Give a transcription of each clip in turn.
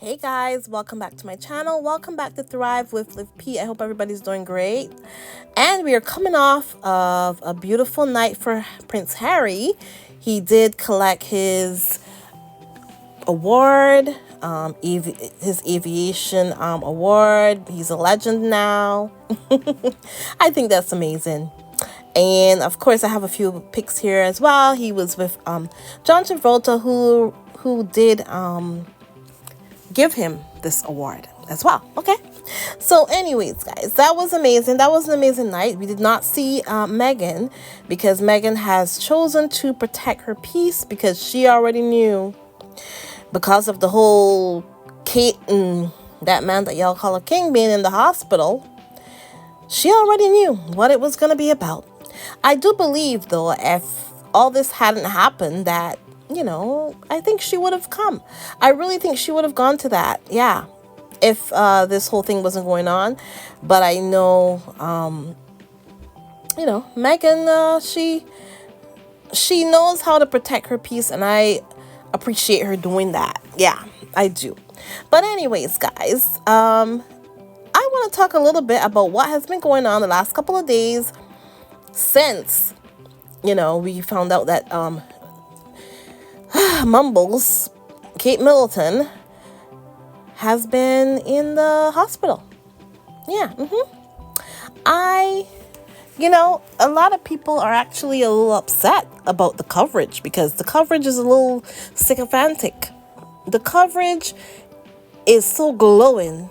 Hey guys, welcome back to my channel. Welcome back to Thrive with Liv P. I hope everybody's doing great. And we are coming off of a beautiful night for Prince Harry. He did collect his award, his aviation award. He's a legend now. I think that's amazing. And of course, I have a few pics here as well. He was with John Travolta, who did give him this award as well. Okay, so anyways, guys, that was amazing. That was an amazing night. We did not see Meghan because Meghan has chosen to protect her peace because she already knew, because of the whole Kate and that man that y'all call a king being in the hospital. She already knew what it was going to be about. I do believe, though, if all this hadn't happened, that I think she would have come. I really think she would have gone to that. Yeah. If this whole thing wasn't going on. But I know, Meghan, she knows how to protect her peace. And I appreciate her doing that. Yeah, I do. But anyways, guys, I want to talk a little bit about what has been going on the last couple of days since, we found out that Mumbles, Kate Middleton, has been in the hospital. Yeah. A lot of people are actually a little upset about the coverage because the coverage is a little sycophantic. The coverage is so glowing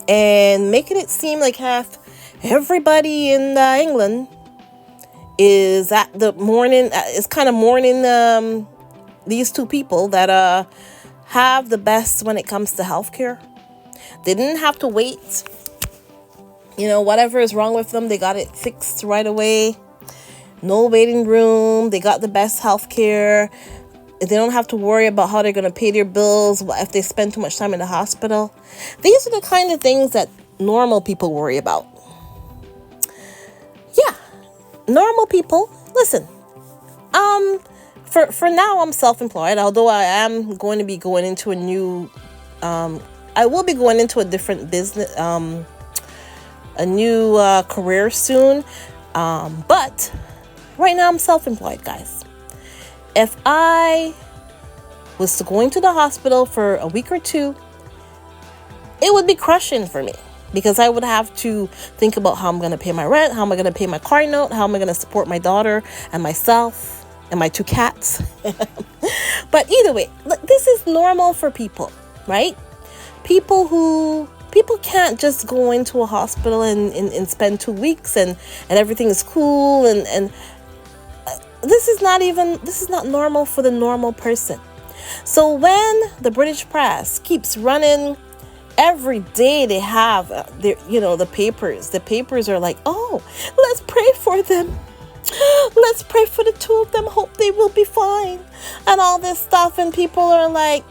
and making it seem like half everybody in England is at the morning, is kind of mourning these two people that have the best when it comes to healthcare. They didn't have to wait. Whatever is wrong with them, they got it fixed right away. No waiting room. They got the best healthcare. They don't have to worry about how they're going to pay their bills if they spend too much time in the hospital. These are the kind of things that normal people worry about. Yeah, normal people. Listen, For now, I'm self-employed, although I am going to be going into I will be going into a different business, a new career soon. But right now I'm self-employed, guys. If I was to go into the hospital for a week or two, it would be crushing for me because I would have to think about how I'm going to pay my rent, how am I going to pay my car note, how am I going to support my daughter and myself and my two cats. But either way, this is normal for people, right? People can't just go into a hospital and spend 2 weeks and everything is cool and this is not normal for the normal person. So when the British press keeps running every day, they have the papers are like, oh, let's pray for them. Let's pray for the two of them. Hope they will be fine. And all this stuff. And people are like,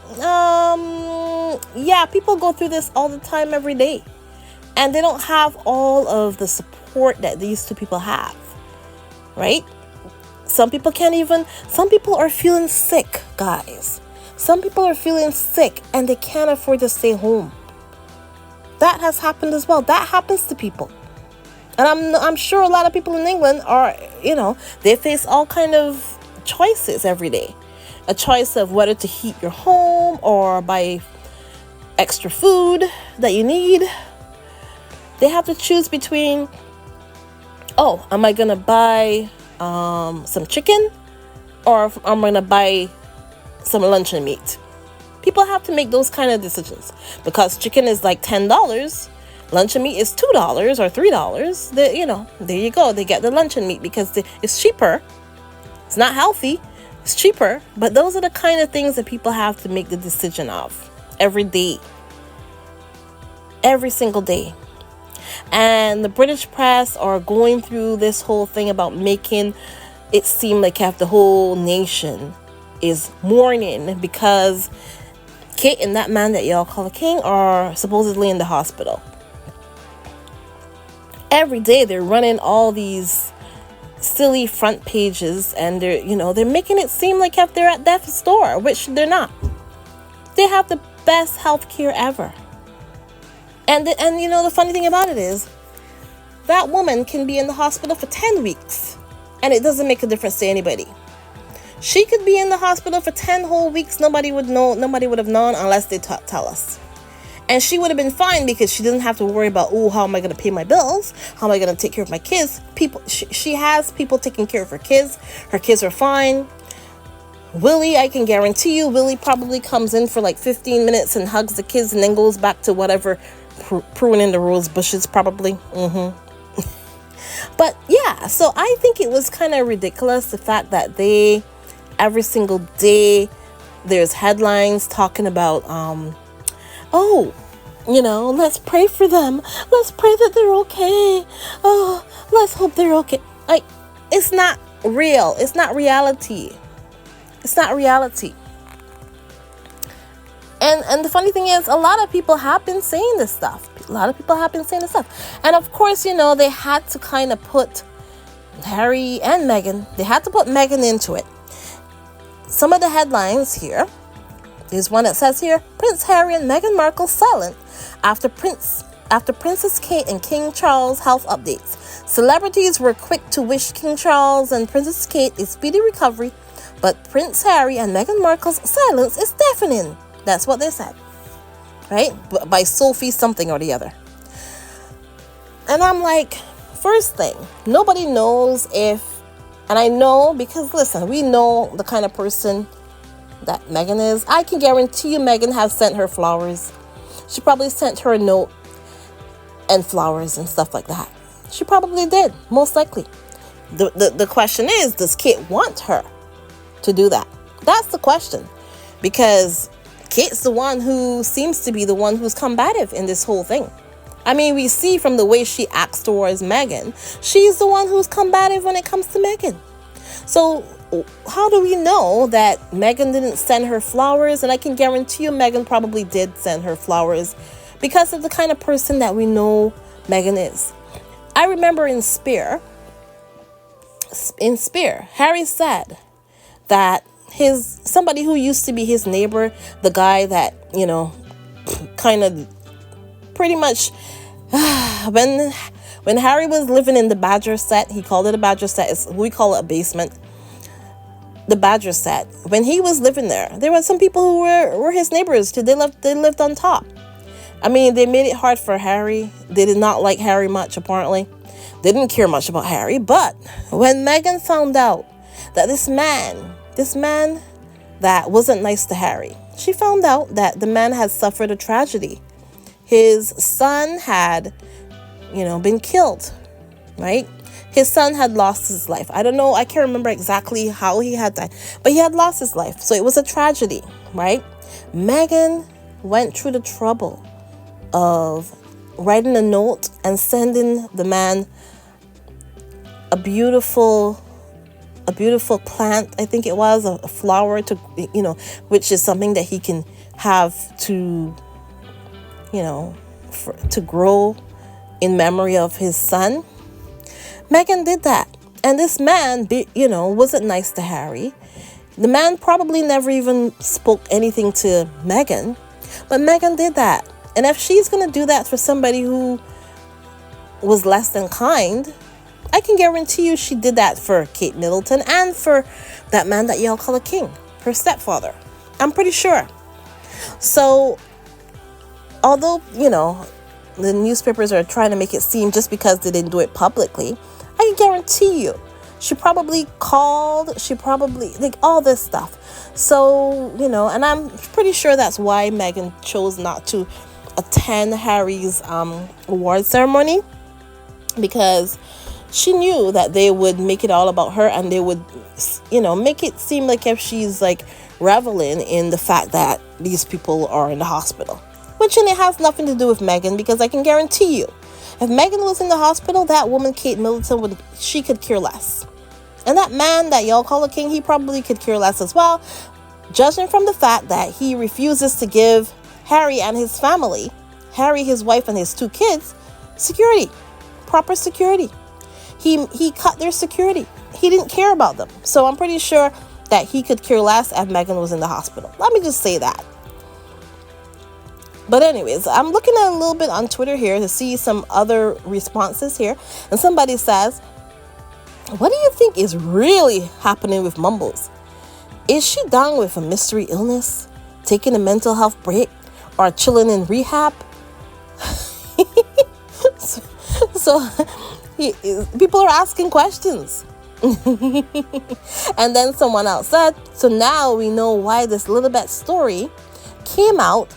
people go through this all the time, every day. And they don't have all of the support that these two people have. Right? Some people are feeling sick, guys. Some people are feeling sick and they can't afford to stay home. That has happened as well. That happens to people. And I'm sure a lot of people in England are, they face all kind of choices every day. A choice of whether to heat your home or buy extra food that you need. They have to choose between, am I going to buy some chicken or am I going to buy some luncheon meat? People have to make those kind of decisions because chicken is like $10. Luncheon meat is $2 or $3. There you go. They get the luncheon meat because it's cheaper. It's not healthy. It's cheaper. But those are the kind of things that people have to make the decision of every day. Every single day. And the British press are going through this whole thing about making it seem like half the whole nation is mourning because Kate and that man that y'all call a king are supposedly in the hospital. Every day they're running all these silly front pages and they're making it seem like if they're at death's door, which they're not. They have the Best healthcare ever. And the funny thing about it is, that woman can be in the hospital for 10 weeks, and it doesn't make a difference to anybody. She could be in the hospital for 10 whole weeks. Nobody would know. Nobody would have known unless they tell us. And she would have been fine because she doesn't have to worry about, how am I going to pay my bills? How am I going to take care of my kids? She has people taking care of her kids. Her kids are fine. Willie, I can guarantee you, Willie probably comes in for like 15 minutes and hugs the kids and then goes back to whatever, pruning the rose bushes probably. But yeah, so I think it was kind of ridiculous, the fact that every single day there's headlines talking about let's pray for them, let's pray that they're okay, let's hope they're okay. Like, it's not real. It's not reality. And the funny thing is, a lot of people have been saying this stuff. And of course, they had to kind of put Harry and Meghan, they had to put Meghan into it. Some of the headlines here, there's one that says here, Prince Harry and Meghan Markle silent after Princess Kate and King Charles health updates. Celebrities were quick to wish King Charles and Princess Kate a speedy recovery, but Prince Harry and Meghan Markle's silence is deafening. That's what they said, right? By Sophie something or the other. And I'm like, first thing, nobody knows if, and I know because, listen, we know the kind of person that Meghan is. I can guarantee you Meghan has sent her flowers. She probably sent her a note and flowers and stuff like that. She probably did, most likely. The question is, does Kate want her to do that? That's the question. Because Kate's the one who seems to be the one who's combative in this whole thing. I mean, we see from the way she acts towards Meghan, she's the one who's combative when it comes to Meghan. So how do we know that Meghan didn't send her flowers? And I can guarantee you Meghan probably did send her flowers because of the kind of person that we know Meghan is. I remember in Spear, Harry said that somebody who used to be his neighbor, the guy that, kind of pretty much, when Harry was living in the Badger set, he called it a Badger set, we call it a basement, the Badger set. When he was living there were some people who were his neighbors too. They lived on top. I mean, they made it hard for Harry. They did not like Harry much, apparently. They didn't care much about Harry. But when Meghan found out that this man that wasn't nice to Harry, she found out that the man had suffered a tragedy. His son had, been killed, right? His son had lost his life. I don't know. I can't remember exactly how he had died, but he had lost his life. So it was a tragedy, right? Meghan went through the trouble of writing a note and sending the man a beautiful plant, I think it was, a flower to, which is something that he can have to, to grow in memory of his son. Meghan did that. And this man, wasn't nice to Harry. The man probably never even spoke anything to Meghan, but Meghan did that. And if she's going to do that for somebody who was less than kind, I can guarantee you she did that for Kate Middleton and for that man that y'all call a king, her stepfather. I'm pretty sure. So, although, the newspapers are trying to make it seem just because they didn't do it publicly, I can guarantee you she probably called, all this stuff. So, and I'm pretty sure that's why Meghan chose not to attend Harry's award ceremony, because she knew that they would make it all about her, and they would, make it seem like if she's like reveling in the fact that these people are in the hospital, which it has nothing to do with Meghan, because I can guarantee you, if Meghan was in the hospital, that woman Kate Middleton she could care less. And that man that y'all call a king, he probably could care less as well, judging from the fact that he refuses to give Harry and his family, Harry, his wife, and his 2 kids, security, proper security. He cut their security. He didn't care about them. So I'm pretty sure that he could care less if Meghan was in the hospital. Let me just say that. But anyways, I'm looking at a little bit on Twitter here to see some other responses here. And somebody says, what do you think is really happening with Mumbles? Is she down with a mystery illness, taking a mental health break, or chilling in rehab? so people are asking questions. And then someone else said, so now we know why this Lilibet story came out,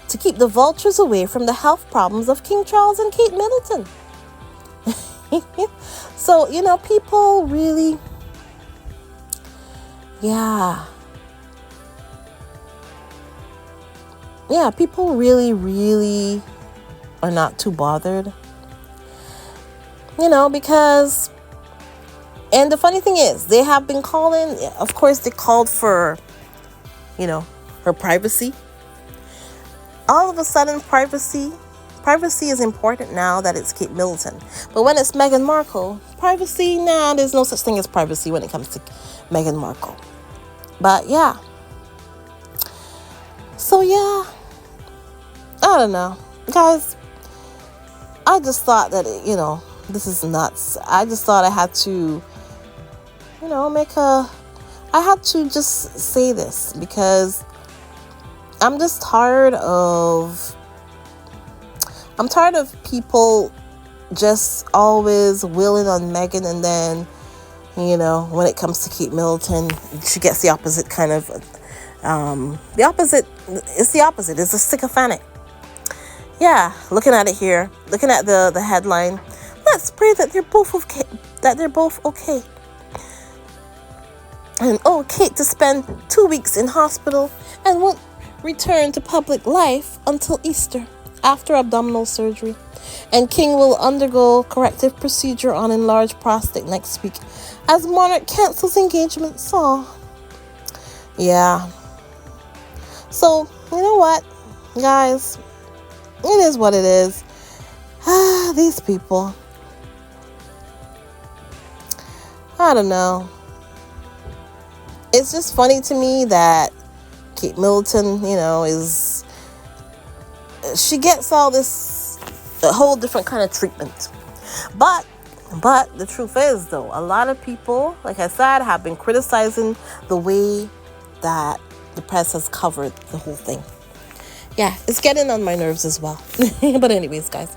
to keep the vultures away from the health problems of King Charles and Kate Middleton. So, people really, people really are not too bothered. Because, and the funny thing is, they have been calling, of course, they called for, her privacy. All of a sudden, privacy is important now that it's Kate Middleton. But when it's Meghan Markle, privacy, there's no such thing as privacy when it comes to Meghan Markle. But so I don't know, guys. I just thought that this is nuts. I just thought I had to, I had to just say this, because I'm just tired of people just always willing on Meghan, and then, when it comes to Kate Middleton, she gets the opposite kind of, the opposite. It's the opposite. It's a sycofanic. Yeah, looking at it here, looking at the headline, let's pray that they're both okay. And Kate to spend 2 weeks in hospital and won't return to public life until Easter after abdominal surgery. And King will undergo corrective procedure on enlarged prostate next week as monarch cancels engagement. Yeah. So, you know what, guys? It is what it is. These people. I don't know. It's just funny to me that Kate Middleton, she gets all this, a whole different kind of treatment. But the truth is, though, a lot of people, like I said, have been criticizing the way that the press has covered the whole thing. Yeah, it's getting on my nerves as well. But anyways, guys,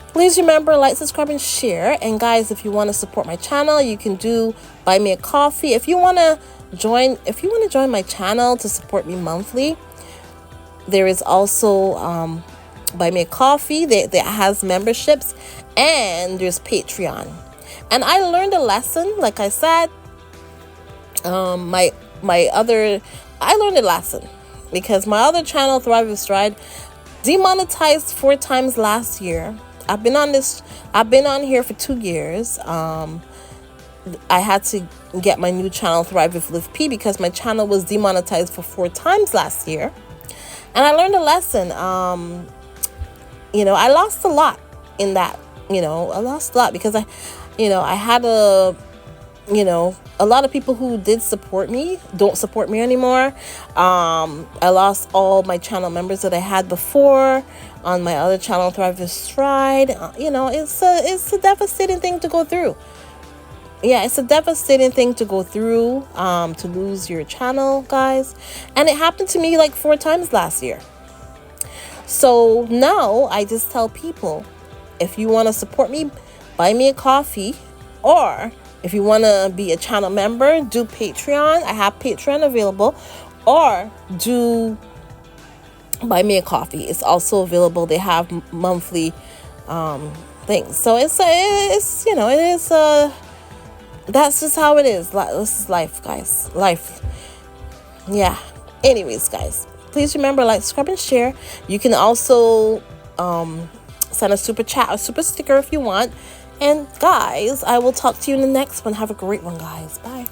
please remember, like, subscribe, and share. And guys, if you want to support my channel, you can buy me a coffee. If you want to join my channel to support me monthly, there is also buy me a coffee that has memberships, and there's Patreon. And I learned a lesson, like I said, I learned a lesson, because my other channel, Thrive with Stride, demonetized 4 times last year. I've been on here for 2 years. I had to get my new channel, Thrive with Liv P, because my channel was demonetized for 4 times last year. And I learned a lesson. I lost a lot in that. I lost a lot because I had a lot of people who did support me don't support me anymore. I lost all my channel members that I had before on my other channel, Thrive with Stride. It's a devastating thing to go through. Yeah, it's a devastating thing to go through, to lose your channel, guys. And it happened to me like 4 times last year. So now I just tell people, if you want to support me, buy me a coffee, or if you want to be a channel member, do Patreon. I have Patreon available, or do buy me a coffee. It's also available. They have monthly things. So that's just how it is. This is life, guys. Life. Yeah. Anyways, guys, please remember, like, subscribe, and share. You can also send a super chat or super sticker if you want. And guys, I will talk to you in the next one. Have a great one, guys. Bye.